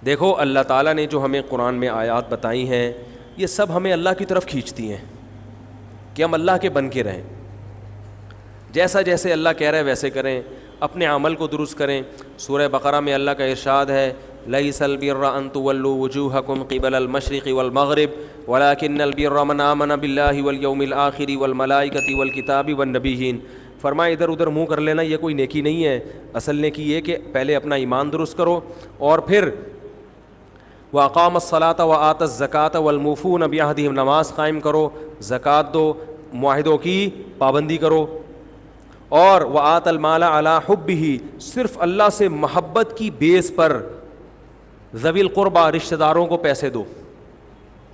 دیکھو اللہ تعالیٰ نے جو ہمیں قرآن میں آیات بتائی ہیں یہ سب ہمیں اللہ کی طرف کھینچتی ہیں کہ ہم اللہ کے بن کے رہیں, جیسا جیسے اللہ کہہ رہے ہیں ویسے کریں, اپنے عمل کو درست کریں. سورہ بقرہ میں اللہ کا ارشاد ہے لیس البر ان تولوا وجوہکم قبل المشرق والمغرب ولکن البر من آمن باللہ والیوم الآخر والملائکۃ والکتاب والنبیین. فرمایا ادھر ادھر منہ کر لینا یہ کوئی نیکی نہیں ہے, اصل نیکی یہ کہ پہلے اپنا ایمان درست کرو اور پھر وَأَقَامَ الصَّلَاةَ وَآتَى الزَّكَاةَ وَالْمُوفُونَ بِعَهْدِهِمْ, نماز قائم کرو, زکوٰۃ دو, معاہدوں کی پابندی کرو, اور وَآتَى الْمَالَ عَلَىٰ حُبِّهِ, صرف اللہ سے محبت کی بیس پر ذوی القربہ رشتہ داروں کو پیسے دو,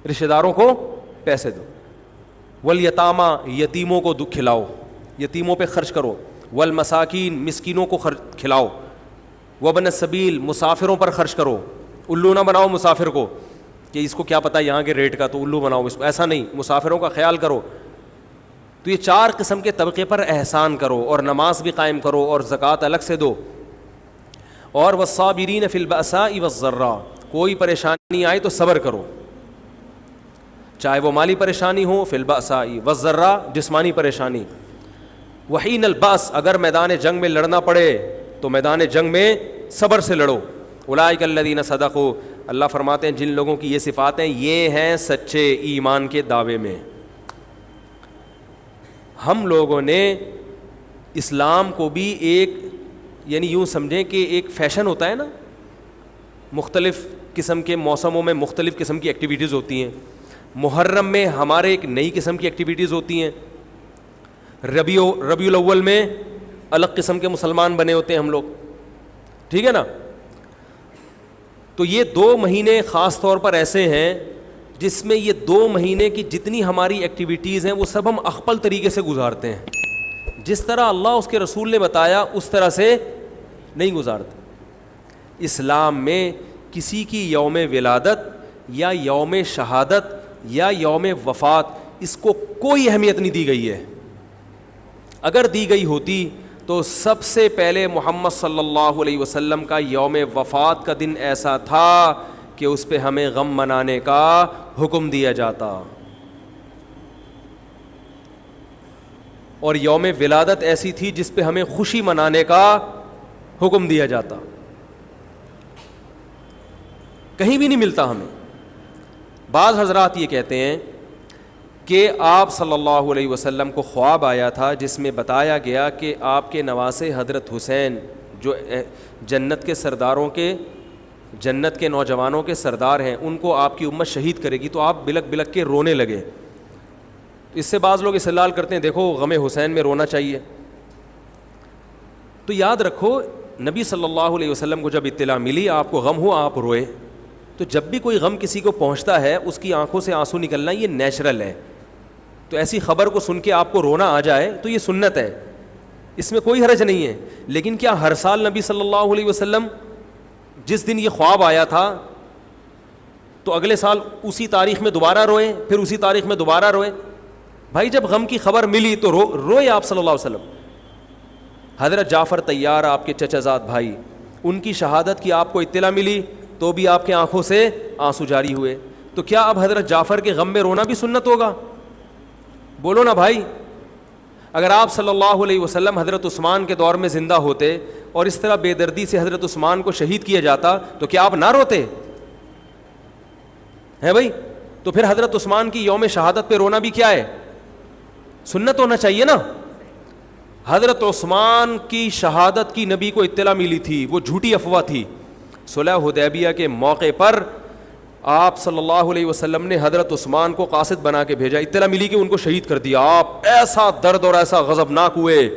رشتہ داروں کو پیسے دو. والیتامى, یتیموں کو کھلاؤ, یتیموں پہ خرچ کرو. والمساکین, مسکینوں کو کھلاؤ. وابن السبیل, مسافروں پر خرچ کرو. الو نہ بناؤ مسافر کو کہ اس کو کیا پتہ یہاں کے ریٹ کا تو الو بناؤ اس کو, ایسا نہیں, مسافروں کا خیال کرو. تو یہ 4 قسم کے طبقے پر احسان کرو, اور نماز بھی قائم کرو, اور زکوٰۃ الگ سے دو. اور والصابرین فی البأساء والضراء, کوئی پریشانی آئے تو صبر کرو, چاہے وہ مالی پریشانی ہو, فی البأساء والضراء جسمانی پریشانی. وحین البأس, اگر میدان جنگ میں لڑنا پڑے تو میدان جنگ میں صبر سے لڑو. اولئک الذین صدقوا, اللہ فرماتے ہیں جن لوگوں کی یہ صفات ہیں یہ ہیں سچے ایمان کے دعوے میں. ہم لوگوں نے اسلام کو بھی ایک, یعنی یوں سمجھیں کہ ایک فیشن ہوتا ہے نا, مختلف قسم کے موسموں میں مختلف قسم کی ایکٹیویٹیز ہوتی ہیں. محرم میں ہمارے ایک نئی قسم کی ایکٹیویٹیز ہوتی ہیں, ربیع الاول میں الگ قسم کے مسلمان بنے ہوتے ہیں ہم لوگ, ٹھیک ہے نا. تو یہ 2 مہینے خاص طور پر ایسے ہیں جس میں یہ 2 مہینے کی جتنی ہماری ایکٹیویٹیز ہیں وہ سب ہم اخپل طریقے سے گزارتے ہیں, جس طرح اللہ اس کے رسول نے بتایا اس طرح سے نہیں گزارتے. اسلام میں کسی کی یوم ولادت یا یوم شہادت یا یوم وفات اس کو کوئی اہمیت نہیں دی گئی ہے. اگر دی گئی ہوتی تو سب سے پہلے محمد صلی اللہ علیہ وسلم کا یوم وفات کا دن ایسا تھا کہ اس پہ ہمیں غم منانے کا حکم دیا جاتا, اور یوم ولادت ایسی تھی جس پہ ہمیں خوشی منانے کا حکم دیا جاتا. کہیں بھی نہیں ملتا ہمیں. بعض حضرات یہ کہتے ہیں کہ آپ صلی اللہ علیہ وسلم کو خواب آیا تھا جس میں بتایا گیا کہ آپ کے نواسے حضرت حسین جو جنت کے سرداروں کے, جنت کے نوجوانوں کے سردار ہیں, ان کو آپ کی امت شہید کرے گی. تو آپ بلک بلک کے رونے لگے. اس سے بعض لوگ استدلال کرتے ہیں دیکھو غم حسین میں رونا چاہیے. تو یاد رکھو نبی صلی اللہ علیہ وسلم کو جب اطلاع ملی آپ کو غم ہوا آپ روئے, تو جب بھی کوئی غم کسی کو پہنچتا ہے اس کی آنکھوں سے آنسو نکلنا یہ نیچرل ہے. تو ایسی خبر کو سن کے آپ کو رونا آ جائے تو یہ سنت ہے, اس میں کوئی حرج نہیں ہے. لیکن کیا ہر سال نبی صلی اللہ علیہ وسلم جس دن یہ خواب آیا تھا تو اگلے سال اسی تاریخ میں دوبارہ روئے, پھر اسی تاریخ میں دوبارہ روئے؟ بھائی جب غم کی خبر ملی تو روئے آپ صلی اللہ علیہ وسلم. حضرت جعفر طیار آپ کے چچا زاد بھائی, ان کی شہادت کی آپ کو اطلاع ملی تو بھی آپ کے آنکھوں سے آنسو جاری ہوئے. تو کیا اب حضرت جعفر کے غم میں رونا بھی سنت ہوگا؟ بولو نا بھائی. اگر آپ صلی اللہ علیہ وسلم حضرت عثمان کے دور میں زندہ ہوتے اور اس طرح بے دردی سے حضرت عثمان کو شہید کیا جاتا تو کیا آپ نہ روتے ہیں بھائی؟ تو پھر حضرت عثمان کی یوم شہادت پہ رونا بھی کیا ہے؟ سنت ہونا چاہیے نا. حضرت عثمان کی شہادت کی نبی کو اطلاع ملی تھی, وہ جھوٹی افواہ تھی. صلح حدیبیہ کے موقع پر آپ صلی اللہ علیہ وسلم نے حضرت عثمان کو قاصد بنا کے بھیجا, اطلاع ملی کہ ان کو شہید کر دیا. آپ ایسا درد اور ایسا غضبناک ہوئے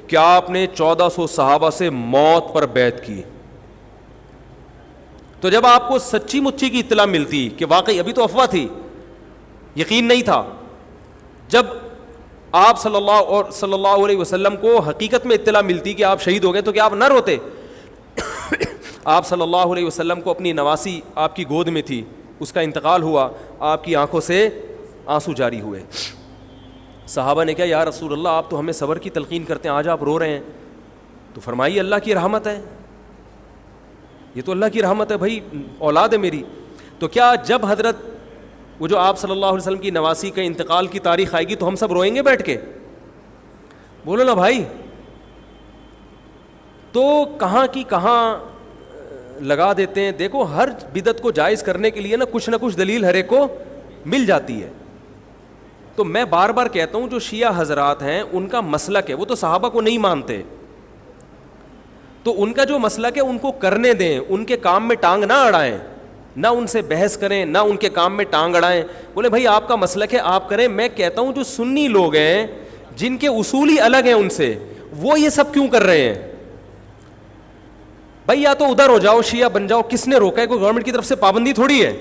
کہ آپ نے 1400 صحابہ سے موت پر بیعت کی. تو جب آپ کو سچی مچی کی اطلاع ملتی کہ واقعی, ابھی تو افواہ تھی, یقین نہیں تھا, جب آپ صلی اللہ علیہ وسلم کو حقیقت میں اطلاع ملتی کہ آپ شہید ہو گئے تو کیا آپ نہ روتے؟ آپ صلی اللہ علیہ وسلم کو اپنی نواسی آپ کی گود میں تھی, اس کا انتقال ہوا, آپ کی آنکھوں سے آنسو جاری ہوئے. صحابہ نے کہا یا رسول اللہ آپ تو ہمیں صبر کی تلقین کرتے ہیں, آج آپ رو رہے ہیں. تو فرمائیے اللہ کی رحمت ہے. یہ تو اللہ کی رحمت ہے بھائی، اولاد ہے میری. تو کیا جب حضرت وہ جو آپ صلی اللہ علیہ وسلم کی نواسی کا انتقال کی تاریخ آئے گی تو ہم سب روئیں گے بیٹھ کے؟ بولو نا بھائی. تو کہاں کی کہاں لگا دیتے ہیں. دیکھو ہر بدعت کو جائز کرنے کے لیے نا کچھ دلیل ہر ایک کو مل جاتی ہے. تو میں بار بار کہتا ہوں جو شیعہ حضرات ہیں ان کا مسلک ہے، وہ تو صحابہ کو نہیں مانتے، تو ان کا جو مسلک ہے ان کو کرنے دیں، ان کے کام میں ٹانگ نہ اڑائیں، نہ ان سے بحث کریں، نہ ان کے کام میں ٹانگ اڑائیں. بولے بھائی آپ کا مسلک ہے آپ کریں. میں کہتا ہوں جو سنی لوگ ہیں جن کے اصول ہی الگ ہیں ان سے، وہ یہ سب کیوں کر رہے ہیں؟ بھائی یا تو ادھر ہو جاؤ، شیعہ بن جاؤ. کس نے روکا ہے؟ کوئی گورنمنٹ کی طرف سے پابندی تھوڑی ہے،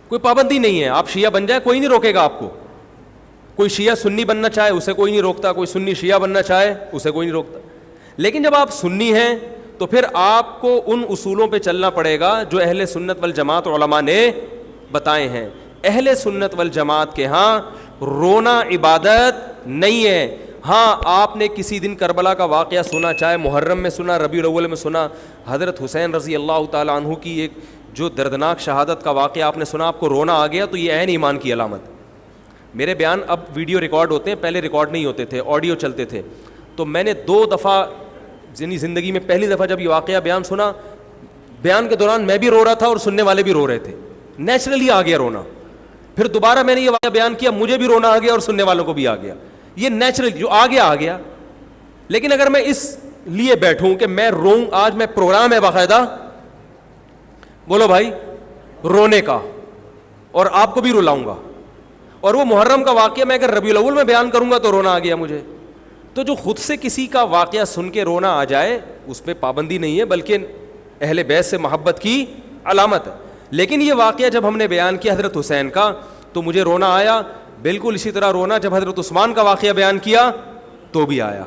کوئی پابندی نہیں ہے. آپ شیعہ بن جائے، کوئی نہیں روکے گا آپ کو. کوئی شیعہ سنی بننا چاہے اسے کوئی نہیں روکتا، کوئی سنی شیعہ بننا چاہے اسے کوئی نہیں روکتا. لیکن جب آپ سنی ہیں تو پھر آپ کو ان اصولوں پہ چلنا پڑے گا جو اہل سنت والجماعت علماء نے بتائے ہیں. اہل سنت والجماعت کے ہاں رونا عبادت نہیں ہے. ہاں آپ نے کسی دن کربلا کا واقعہ سنا، چاہے محرم میں سنا، ربیع الاول میں سنا، حضرت حسین رضی اللہ تعالیٰ عنہ کی ایک جو دردناک شہادت کا واقعہ آپ نے سنا، آپ کو رونا آ گیا، تو یہ عین ایمان کی علامت. میرے بیان اب ویڈیو ریکارڈ ہوتے ہیں، پہلے ریکارڈ نہیں ہوتے تھے، آڈیو چلتے تھے. تو میں نے 2 دفعہ زندگی میں پہلی دفعہ جب یہ واقعہ بیان سنا، بیان کے دوران میں بھی رو رہا تھا اور سننے والے بھی رو رہے تھے. نیچرلی آ گیا رونا. پھر دوبارہ میں نے یہ واقعہ بیان کیا، مجھے بھی رونا آ گیا اور سننے والوں کو بھی آ گیا. یہ نیچرل جو آ گیا. لیکن اگر میں اس لیے بیٹھوں کہ میں روؤں، آج میں پروگرام ہے باقاعدہ، بولو بھائی، رونے کا، اور آپ کو بھی رلاؤں گا. اور وہ محرم کا واقعہ میں اگر ربیع الاول میں بیان کروں گا تو رونا آ گیا مجھے. تو جو خود سے کسی کا واقعہ سن کے رونا آ جائے اس پہ پابندی نہیں ہے، بلکہ اہل بیت سے محبت کی علامت ہے. لیکن یہ واقعہ جب ہم نے بیان کیا حضرت حسین کا تو مجھے رونا آیا. بالکل اسی طرح رونا جب حضرت عثمان کا واقعہ بیان کیا تو بھی آیا.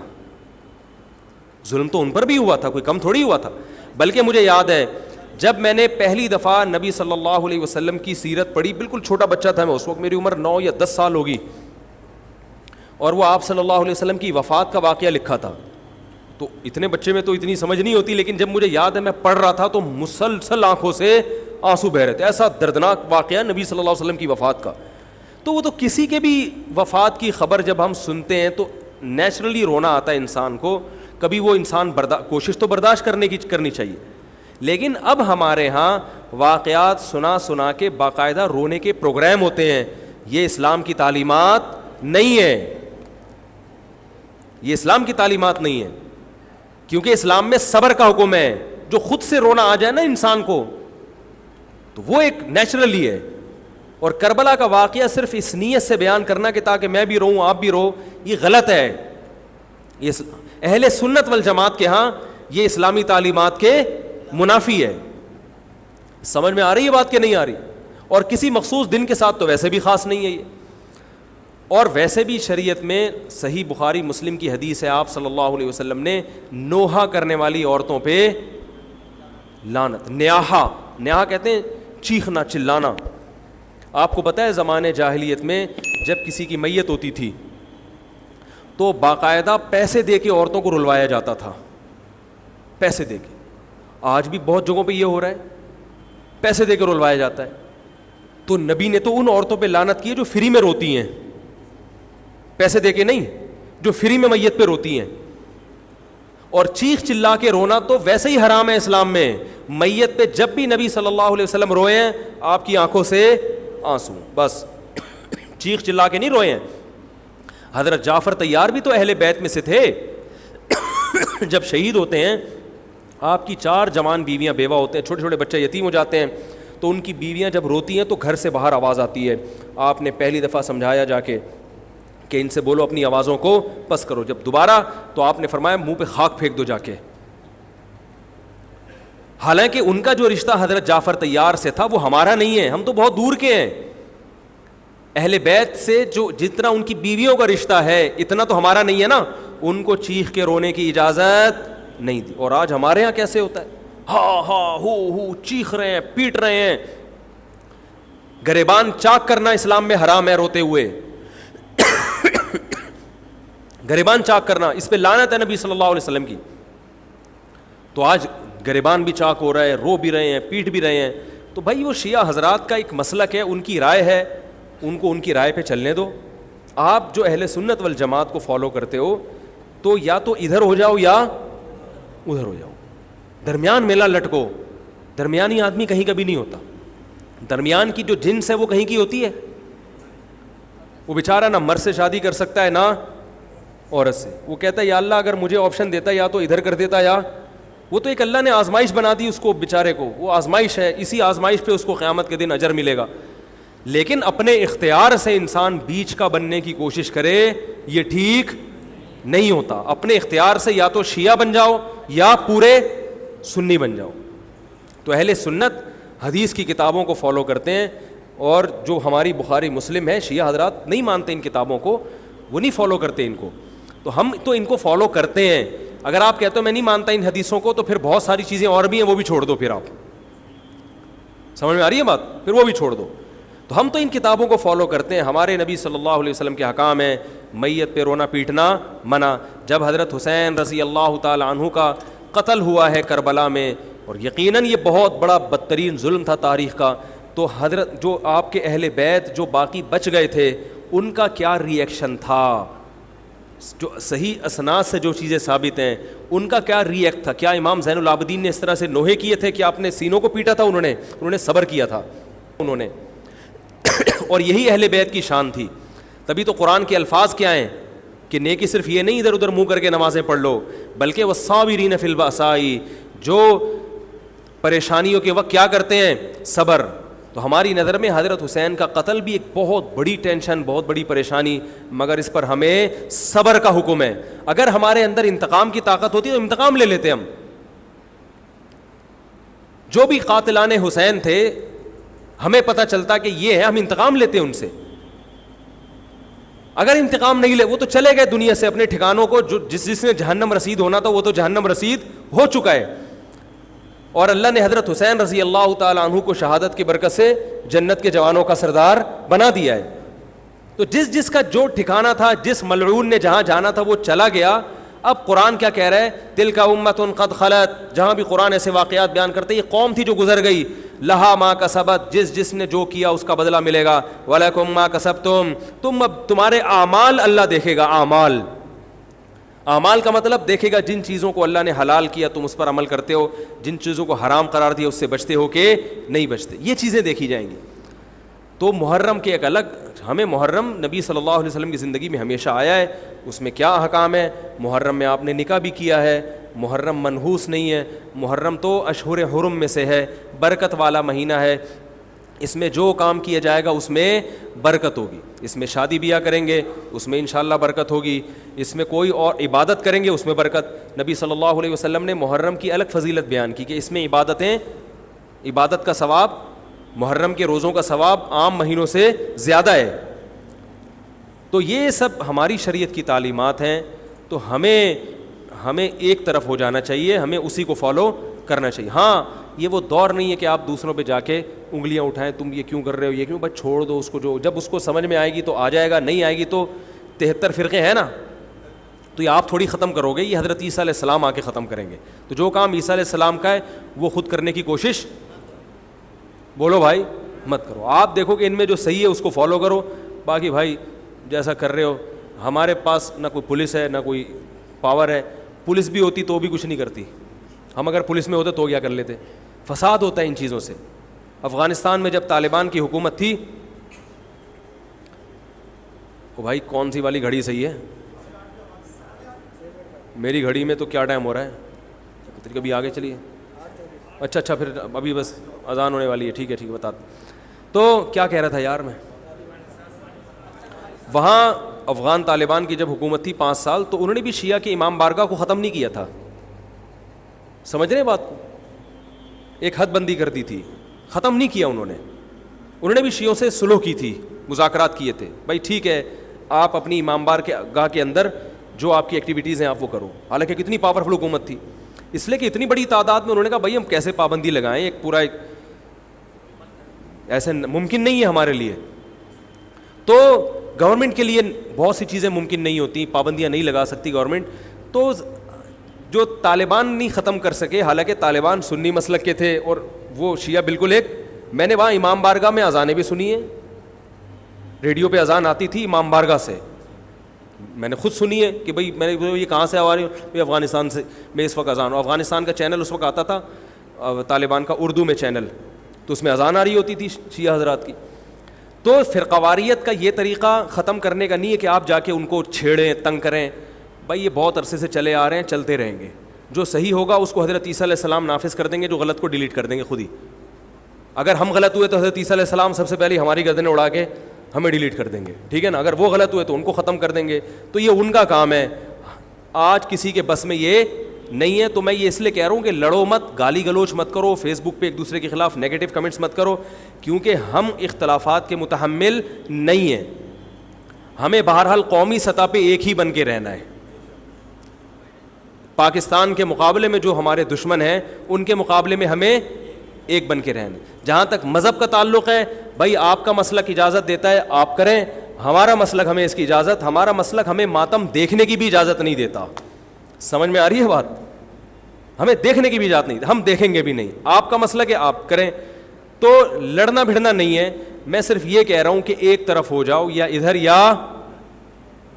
ظلم تو ان پر بھی ہوا تھا، کوئی کم تھوڑی ہوا تھا. بلکہ مجھے یاد ہے جب میں نے پہلی دفعہ نبی صلی اللہ علیہ وسلم کی سیرت پڑھی، بالکل چھوٹا بچہ تھا میں اس وقت، میری عمر 9 یا 10 سال ہوگی، اور وہ آپ صلی اللہ علیہ وسلم کی وفات کا واقعہ لکھا تھا. تو اتنے بچے میں تو اتنی سمجھ نہیں ہوتی، لیکن جب مجھے یاد ہے میں پڑھ رہا تھا تو مسلسل آنکھوں سے آنسو بہ رہے تھے. ایسا دردناک واقعہ نبی صلی اللہ علیہ وسلم کی وفات کا. تو وہ تو کسی کے بھی وفات کی خبر جب ہم سنتے ہیں تو نیچرلی رونا آتا ہے انسان کو. کبھی وہ انسان کوشش تو برداشت کرنی چاہیے. لیکن اب ہمارے ہاں واقعات سنا کے باقاعدہ رونے کے پروگرام ہوتے ہیں. یہ اسلام کی تعلیمات نہیں ہے، یہ اسلام کی تعلیمات نہیں ہے. کیونکہ اسلام میں صبر کا حکم ہے. جو خود سے رونا آ جائے نا انسان کو تو وہ ایک نیچرلی ہے. اور کربلا کا واقعہ صرف اس نیت سے بیان کرنا کہ تاکہ میں بھی روؤں آپ بھی رو، یہ غلط ہے. یہ اہل سنت والجماعت کے ہاں یہ اسلامی تعلیمات کے منافی ہے. سمجھ میں آ رہی ہے بات کہ نہیں آ رہی؟ اور کسی مخصوص دن کے ساتھ تو ویسے بھی خاص نہیں ہے یہ. اور ویسے بھی شریعت میں صحیح بخاری مسلم کی حدیث ہے، آپ صلی اللہ علیہ وسلم نے نوحہ کرنے والی عورتوں پہ لعنت. نیاحہ کہتے ہیں چیخنا چلانا. آپ کو پتہ ہے زمانے جاہلیت میں جب کسی کی میت ہوتی تھی تو باقاعدہ پیسے دے کے عورتوں کو رلوایا جاتا تھا، پیسے دے کے. آج بھی بہت جگہوں پہ یہ ہو رہا ہے، پیسے دے کے رلوایا جاتا ہے. تو نبی نے تو ان عورتوں پہ لعنت کی ہے جو فری میں روتی ہیں، پیسے دے کے نہیں، جو فری میں میت پہ روتی ہیں. اور چیخ چلا کے رونا تو ویسے ہی حرام ہے اسلام میں. میت پہ جب بھی نبی صلی اللہ علیہ وسلم روئے ہیں آپ کی آنکھوں سے آنسو، بس چیخ چلا کے نہیں روئے ہیں. حضرت جعفر طیار بھی تو اہل بیت میں سے تھے. جب شہید ہوتے ہیں آپ کی 4 جوان بیویاں بیوہ ہوتے ہیں، چھوٹے چھوٹے بچے یتیم ہو جاتے ہیں، تو ان کی بیویاں جب روتی ہیں تو گھر سے باہر آواز آتی ہے. آپ نے پہلی دفعہ سمجھایا جا کے کہ ان سے بولو اپنی آوازوں کو پس کرو. جب دوبارہ تو آپ نے فرمایا منہ پہ خاک پھینک دو جا کے. حالانکہ ان کا جو رشتہ حضرت جعفر طیار سے تھا وہ ہمارا نہیں ہے، ہم تو بہت دور کے ہیں. اہل بیت سے جو جتنا ان کی بیویوں کا رشتہ ہے اتنا تو ہمارا نہیں ہے نا. ان کو چیخ کے رونے کی اجازت نہیں دی. اور آج ہمارے ہاں کیسے ہوتا ہے، ہا ہو چیخ رہے ہیں، پیٹ رہے ہیں. گریبان چاک کرنا اسلام میں حرام ہے روتے ہوئے. گریبان چاک کرنا اس پہ لعنت ہے نبی صلی اللہ علیہ وسلم کی. تو آج گریبان بھی چاک ہو رہا ہے, رو بھی رہے ہیں, پیٹ بھی رہے ہیں. تو بھائی وہ شیعہ حضرات کا ایک مسلک ہے, ان کی رائے ہے, ان کو ان کی رائے پہ چلنے دو. آپ جو اہل سنت والجماعت کو فالو کرتے ہو تو یا تو ادھر ہو جاؤ یا ادھر ہو جاؤ, درمیان میلہ لٹکو. درمیانی آدمی کہیں کبھی نہیں ہوتا. درمیان کی جو جنس ہے وہ کہیں کی ہوتی ہے. وہ بیچارہ نہ مرد سے شادی کر سکتا ہے نہ عورت سے. وہ کہتا ہے یا اللہ اگر مجھے آپشن دیتا یا تو ادھر کر دیتا, یا وہ تو ایک اللہ نے آزمائش بنا دی اس کو بیچارے کو, وہ آزمائش ہے, اسی آزمائش پہ اس کو قیامت کے دن اجر ملے گا. لیکن اپنے اختیار سے انسان بیچ کا بننے کی کوشش کرے, یہ ٹھیک نہیں ہوتا. اپنے اختیار سے یا تو شیعہ بن جاؤ یا پورے سنی بن جاؤ. تو اہل سنت حدیث کی کتابوں کو فالو کرتے ہیں, اور جو ہماری بخاری مسلم ہے شیعہ حضرات نہیں مانتے ان کتابوں کو, وہ نہیں فالو کرتے ان کو. تو ہم تو ان کو فالو کرتے ہیں. اگر آپ کہتے ہو میں نہیں مانتا ان حدیثوں کو, تو پھر بہت ساری چیزیں اور بھی ہیں وہ بھی چھوڑ دو. پھر آپ سمجھ میں آ رہی ہے بات, پھر وہ بھی چھوڑ دو. تو ہم تو ان کتابوں کو فالو کرتے ہیں. ہمارے نبی صلی اللہ علیہ وسلم کے حکام ہیں, میت پہ رونا پیٹنا منع. جب حضرت حسین رضی اللہ تعالی عنہ کا قتل ہوا ہے کربلا میں, اور یقیناً یہ بہت بڑا بدترین ظلم تھا تاریخ کا, تو حضرت جو آپ کے اہل بیت جو باقی بچ گئے تھے ان کا کیا ری ایکشن تھا, جو صحیح اسناد سے جو چیزیں ثابت ہیں ان کا کیا ری ایکٹ تھا. کیا امام زین العابدین نے اس طرح سے نوحے کیے تھے کہ آپ نے سینوں کو پیٹا تھا؟ انہوں نے صبر کیا تھا انہوں نے. اور یہی اہل بیت کی شان تھی. تبھی تو قرآن کے الفاظ کیا ہیں کہ نیکی صرف یہ نہیں ادھر ادھر منہ کر کے نمازیں پڑھ لو, بلکہ والصابرین فی البأساء, جو پریشانیوں کے وقت کیا کرتے ہیں, صبر. تو ہماری نظر میں حضرت حسین کا قتل بھی ایک بہت بڑی ٹینشن, بہت بڑی پریشانی, مگر اس پر ہمیں صبر کا حکم ہے. اگر ہمارے اندر انتقام کی طاقت ہوتی تو انتقام لے لیتے ہم. جو بھی قاتلان حسین تھے ہمیں پتہ چلتا کہ یہ ہے, ہم انتقام لیتے ان سے. اگر انتقام نہیں لے, وہ تو چلے گئے دنیا سے اپنے ٹھکانوں کو, جو جس نے جہنم رسید ہونا تھا وہ تو جہنم رسید ہو چکا ہے. اور اللہ نے حضرت حسین رضی اللہ تعالی عنہ کو شہادت کی برکت سے جنت کے جوانوں کا سردار بنا دیا ہے. تو جس کا جو ٹھکانہ تھا, جس ملعون نے جہاں جانا تھا وہ چلا گیا. اب قرآن کیا کہہ رہا ہے, تلک امۃ قد خلت. جہاں بھی قرآن ایسے واقعات بیان کرتے, یہ قوم تھی جو گزر گئی, لہا ما کسبت, جس نے جو کیا اس کا بدلہ ملے گا, ولکم ما کسبتم, اب تمہارے اعمال اللہ دیکھے گا. اعمال کا مطلب دیکھے گا جن چیزوں کو اللہ نے حلال کیا تم اس پر عمل کرتے ہو, جن چیزوں کو حرام قرار دیا اس سے بچتے ہو کہ نہیں بچتے, یہ چیزیں دیکھی جائیں گی. تو محرم کے ایک الگ, ہمیں محرم نبی صلی اللہ علیہ وسلم کی زندگی میں ہمیشہ آیا ہے, اس میں کیا احکام ہے. محرم میں آپ نے نکاح بھی کیا ہے, محرم منحوس نہیں ہے, محرم تو اشہر حرم میں سے ہے, برکت والا مہینہ ہے, اس میں جو کام کیا جائے گا اس میں برکت ہوگی. اس میں شادی بیاہ کریں گے اس میں انشاءاللہ برکت ہوگی, اس میں کوئی اور عبادت کریں گے اس میں برکت. نبی صلی اللہ علیہ وسلم نے محرم کی الگ فضیلت بیان کی کہ اس میں عبادت کا ثواب, محرم کے روزوں کا ثواب عام مہینوں سے زیادہ ہے. تو یہ سب ہماری شریعت کی تعلیمات ہیں. تو ہمیں ایک طرف ہو جانا چاہیے, ہمیں اسی کو فالو کرنا چاہیے. ہاں یہ وہ دور نہیں ہے کہ آپ دوسروں پہ جا کے انگلیاں اٹھائیں, تم یہ کیوں کر رہے ہو, یہ کیوں, بس چھوڑ دو اس کو, جو جب اس کو سمجھ میں آئے گی تو آ جائے گا, نہیں آئے گی تو 73 فرقے ہیں نا, تو یہ آپ تھوڑی ختم کرو گے, یہ حضرت عیسیٰ علیہ السلام آ کے ختم کریں گے. تو جو کام عیسیٰ علیہ السلام کا ہے وہ خود کرنے کی کوشش, بولو بھائی, مت کرو. آپ دیکھو کہ ان میں جو صحیح ہے اس کو فالو کرو, باقی بھائی جیسا کر رہے ہو. ہمارے پاس نہ کوئی پولیس ہے نہ کوئی پاور ہے, پولیس بھی ہوتی تو بھی کچھ نہیں کرتی. ہم اگر پولیس میں ہوتے تو کیا کر لیتے. فساد ہوتا ہے ان چیزوں سے. افغانستان میں جب طالبان کی حکومت تھی, او بھائی کون سی والی گھڑی صحیح ہے, میری گھڑی میں تو کیا ٹائم ہو رہا ہے, کبھی آگے چلیے. اچھا پھر ابھی بس اذان ہونے والی ہے, ٹھیک ہے بتا. تو کیا کہہ رہا تھا یار میں, وہاں افغان طالبان کی جب حکومت تھی 5 سال, تو انہوں نے بھی شیعہ کے امام بارگاہ کو ختم نہیں کیا تھا. سمجھ رہے ہیں بات کو, ایک حد بندی کر دی تھی, ختم نہیں کیا انہوں نے بھی شیعوں سے صلح کی تھی, مذاکرات کیے تھے. بھائی ٹھیک ہے آپ اپنی امام بارگاہ کے اندر جو آپ کی ایکٹیویٹیز ہیں آپ وہ کرو. حالانکہ کتنی پاورفل حکومت تھی, اس لیے کہ اتنی بڑی تعداد میں انہوں نے کہا بھائی ہم کیسے پابندی لگائیں, ایک پورا ایسے ممکن نہیں ہے ہمارے لیے. تو گورنمنٹ کے لیے بہت سی چیزیں ممکن نہیں ہوتی, پابندیاں نہیں لگا سکتی گورنمنٹ. تو جو طالبان نہیں ختم کر سکے، حالانکہ طالبان سنی مسلک کے تھے اور وہ شیعہ بالکل ایک. میں نے وہاں امام بارگاہ میں اذانیں بھی سنی ہیں، ریڈیو پہ اذان آتی تھی امام بارگاہ سے، میں نے خود سنی ہے کہ بھائی میں نے یہ کہاں سے آ رہی ہوں، افغانستان سے میں اس وقت اذان ہوں. افغانستان کا چینل اس وقت آتا تھا طالبان کا اردو میں چینل، تو اس میں اذان آ رہی ہوتی تھی شیعہ حضرات کی. تو فرقواریت کا یہ طریقہ ختم کرنے کا نہیں ہے کہ آپ جا کے ان کو چھیڑیں تنگ کریں. بھائی یہ بہت عرصے سے چلے آ رہے ہیں، چلتے رہیں گے. جو صحیح ہوگا اس کو حضرت عیسیٰ علیہ السلام نافذ کر دیں گے، جو غلط کو ڈیلیٹ کر دیں گے خود ہی. اگر ہم غلط ہوئے تو حضرت عیسیٰ علیہ السلام سب سے پہلے ہماری گردنیں اڑا کے ہمیں ڈیلیٹ کر دیں گے، ٹھیک ہے نا. اگر وہ غلط ہوئے تو ان کو ختم کر دیں گے. تو یہ ان کا کام ہے، آج کسی کے بس میں یہ نہیں ہے. تو میں یہ اس لیے کہہ رہا ہوں کہ لڑو مت، گالی گلوچ مت کرو، فیس بک پہ ایک دوسرے کے خلاف نیگیٹو کمنٹس مت کرو، کیونکہ ہم اختلافات کے متحمل نہیں ہیں. ہمیں بہرحال قومی سطح پہ ایک ہی بن کے رہنا ہے. پاکستان کے مقابلے میں جو ہمارے دشمن ہیں ان کے مقابلے میں ہمیں ایک بن کے رہنا. جہاں تک مذہب کا تعلق ہے، بھائی آپ کا مسلک اجازت دیتا ہے آپ کریں، ہمارا مسلک ہمیں اس کی اجازت، ہمارا مسلک ہمیں ماتم دیکھنے کی بھی اجازت نہیں دیتا. سمجھ میں آ رہی ہے بات؟ ہمیں دیکھنے کی بھی اجازت نہیں، ہم دیکھیں گے بھی نہیں. آپ کا مسلک ہے آپ کریں. تو لڑنا بھڑنا نہیں ہے. میں صرف یہ کہہ رہا ہوں کہ ایک طرف ہو جاؤ، یا ادھر یا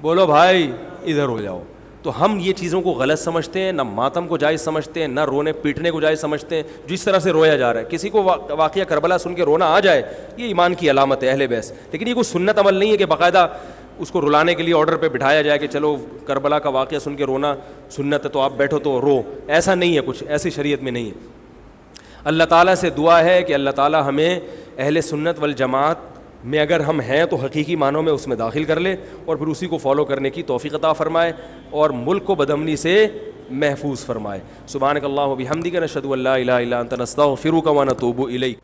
بولو بھائی ادھر ہو جاؤ. تو ہم یہ چیزوں کو غلط سمجھتے ہیں، نہ ماتم کو جائز سمجھتے ہیں، نہ رونے پیٹنے کو جائز سمجھتے ہیں. جس طرح سے رویا جا رہا ہے، کسی کو واقعہ کربلا سن کے رونا آ جائے، یہ ایمان کی علامت ہے اہل بیت. لیکن یہ کوئی سنت عمل نہیں ہے کہ باقاعدہ اس کو رلانے کے لیے آرڈر پہ بٹھایا جائے کہ چلو کربلا کا واقعہ سن کے رونا سنت ہے تو آپ بیٹھو تو رو. ایسا نہیں ہے، کچھ ایسی شریعت میں نہیں ہے. اللہ تعالیٰ سے دعا ہے کہ اللہ تعالیٰ ہمیں اہل سنت والجماعت میں اگر ہم ہیں تو حقیقی معنوں میں اس میں داخل کر لے، اور پھر اسی کو فالو کرنے کی توفیق عطا فرمائے، اور ملک کو بدامنی سے محفوظ فرمائے. سبحانک اللہم و بحمدک، نشہد ان لا الہ الا انت، نستغفرک و نتوب الیک.